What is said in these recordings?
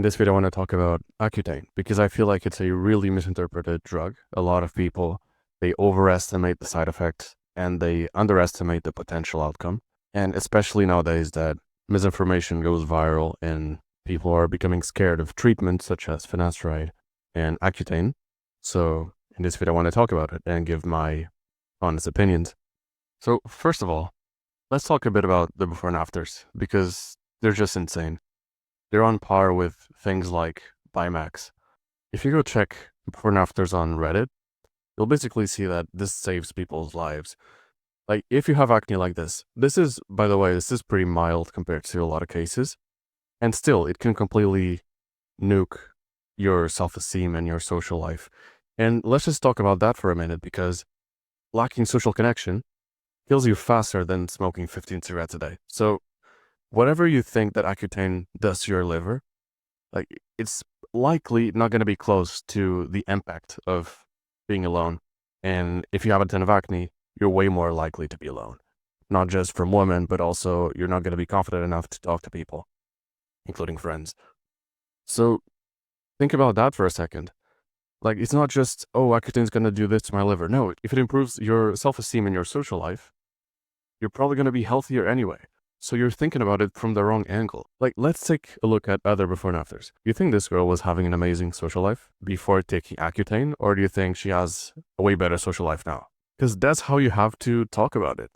In this video, I want to talk about Accutane because I feel like it's a really misinterpreted drug. A lot of people, they overestimate the side effects and they underestimate the potential outcome. And especially nowadays that misinformation goes viral and people are becoming scared of treatments such as finasteride and Accutane. So in this video, I want to talk about it and give my honest opinions. So first of all, let's talk a bit about the before and afters because they're just insane. They're on par with things like Bimax. If you go check before and afters on Reddit, you'll basically see that this saves people's lives. Like, if you have acne like this is, by the way, this is pretty mild compared to a lot of cases. And still, it can completely nuke your self-esteem and your social life. And let's just talk about that for a minute because lacking social connection kills you faster than smoking 15 cigarettes a day. So whatever you think that Accutane does to your liver, like it's likely not going to be close to the impact of being alone. And if you have a ton of acne, you're way more likely to be alone. Not just from women, but also you're not going to be confident enough to talk to people, including friends. So think about that for a second. Like, it's not just, oh, Accutane's going to do this to my liver. No, if it improves your self-esteem in your social life, you're probably going to be healthier anyway. So you're thinking about it from the wrong angle. Like, let's take a look at other before and afters. Do you think this girl was having an amazing social life before taking Accutane? Or do you think she has a way better social life now? Because that's how you have to talk about it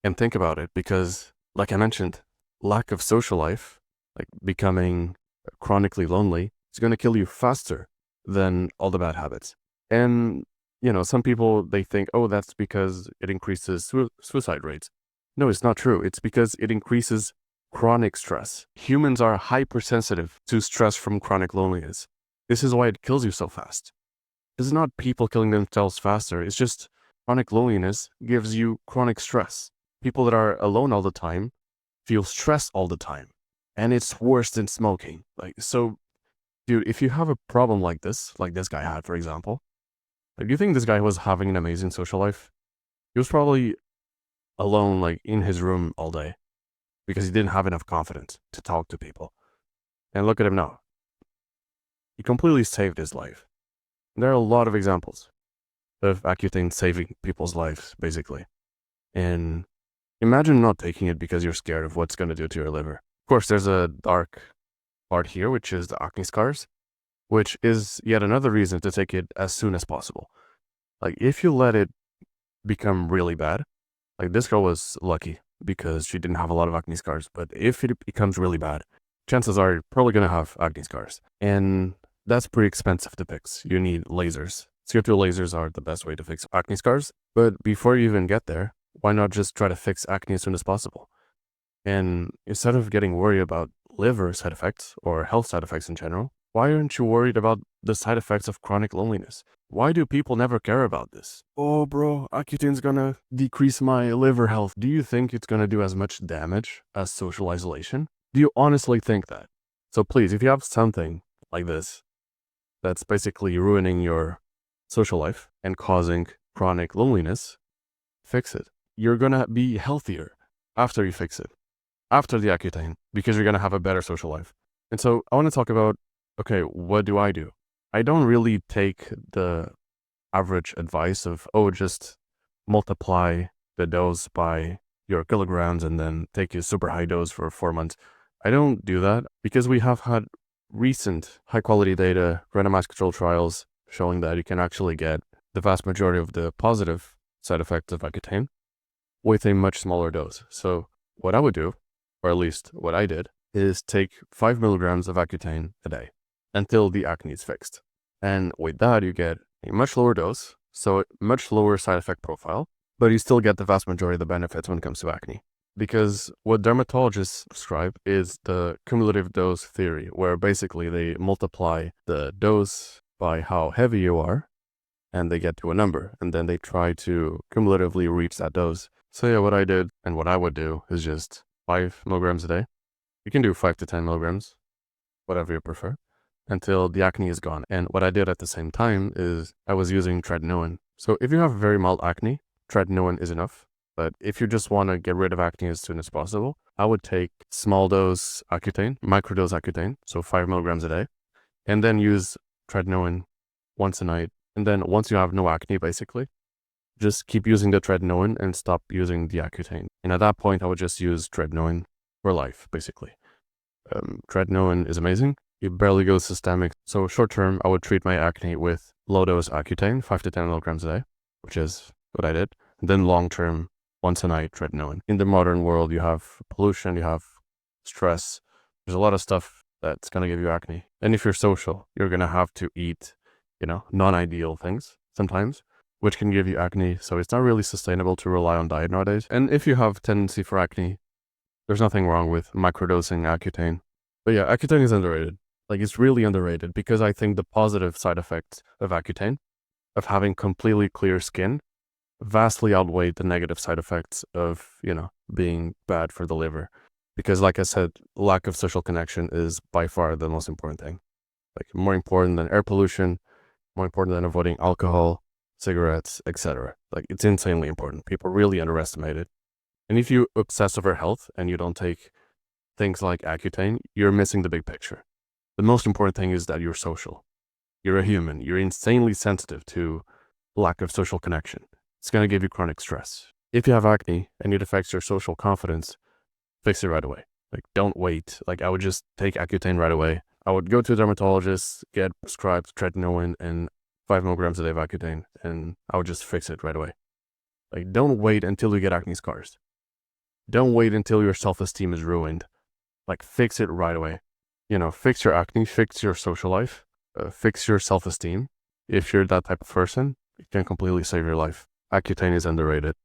and think about it. Because, like I mentioned, lack of social life, like becoming chronically lonely, is going to kill you faster than all the bad habits. And, some people, they think, oh, that's because it increases suicide rates. No, it's not true. It's because it increases chronic stress. Humans are hypersensitive to stress from chronic loneliness. This is why it kills you so fast. It's not people killing themselves faster. It's just chronic loneliness gives you chronic stress. People that are alone all the time feel stress all the time. And it's worse than smoking. So, dude, if you have a problem like this guy had, for example, do you think this guy was having an amazing social life? He was probably alone, in his room all day because he didn't have enough confidence to talk to people. And look at him now. He completely saved his life. And there are a lot of examples of Accutane saving people's lives, basically. And imagine not taking it because you're scared of what's going to do to your liver. Of course, there's a dark part here, which is the acne scars, which is yet another reason to take it as soon as possible. If you let it become really bad, this girl was lucky because she didn't have a lot of acne scars, but if it becomes really bad, chances are you're probably going to have acne scars. And that's pretty expensive to fix. You need lasers. CO2 lasers are the best way to fix acne scars. But before you even get there, why not just try to fix acne as soon as possible? And instead of getting worried about liver side effects or health side effects in general, why aren't you worried about the side effects of chronic loneliness? Why do people never care about this? Oh, bro, Accutane's gonna decrease my liver health. Do you think it's gonna do as much damage as social isolation? Do you honestly think that? So please, if you have something like this that's basically ruining your social life and causing chronic loneliness, fix it. You're gonna be healthier after you fix it, after the Accutane, because you're gonna have a better social life. And so I want to talk about, okay, what do? I don't really take the average advice of, oh, just multiply the dose by your kilograms and then take a super high dose for 4 months. I don't do that because we have had recent high quality data, randomized control trials showing that you can actually get the vast majority of the positive side effects of Accutane with a much smaller dose. So what I would do, or at least what I did, is take 5 milligrams of Accutane a day until the acne is fixed. And with that, you get a much lower dose, so a much lower side effect profile, but you still get the vast majority of the benefits when it comes to acne. Because what dermatologists prescribe is the cumulative dose theory, where basically they multiply the dose by how heavy you are, and they get to a number, and then they try to cumulatively reach that dose. So yeah, what I did and what I would do is just 5 milligrams a day. You can do 5 to 10 milligrams, whatever you prefer, until the acne is gone. And what I did at the same time is I was using tretinoin. So if you have very mild acne, tretinoin is enough. But if you just want to get rid of acne as soon as possible, I would take small dose Accutane, microdose Accutane, so 5 milligrams a day, and then use tretinoin once a night. And then once you have no acne, basically, just keep using the tretinoin and stop using the Accutane. And at that point, I would just use tretinoin for life, basically. Tretinoin is amazing. It barely goes systemic. So short term, I would treat my acne with low dose Accutane, 5 to 10 milligrams a day, which is what I did. And then long term, once a night, tretinoin. In the modern world, you have pollution, you have stress. There's a lot of stuff that's going to give you acne. And if you're social, you're going to have to eat, non-ideal things sometimes, which can give you acne. So it's not really sustainable to rely on diet nowadays. And if you have tendency for acne, there's nothing wrong with microdosing Accutane. But yeah, Accutane is underrated. Like, it's really underrated because I think the positive side effects of Accutane, of having completely clear skin, vastly outweigh the negative side effects of, being bad for the liver. Because like I said, lack of social connection is by far the most important thing. Like, more important than air pollution, more important than avoiding alcohol, cigarettes, etc. Like, it's insanely important. People really underestimate it. And if you obsess over health and you don't take things like Accutane, you're missing the big picture. The most important thing is that you're social. You're a human. You're insanely sensitive to lack of social connection. It's going to give you chronic stress. If you have acne and it affects your social confidence, fix it right away. Like, don't wait. Like, I would just take Accutane right away. I would go to a dermatologist, get prescribed tretinoin and 5 milligrams a day of Accutane, and I would just fix it right away. Like, don't wait until you get acne scars. Don't wait until your self-esteem is ruined. Like, fix it right away. Fix your acne, fix your social life, fix your self-esteem. If you're that type of person, it can completely save your life. Accutane is underrated.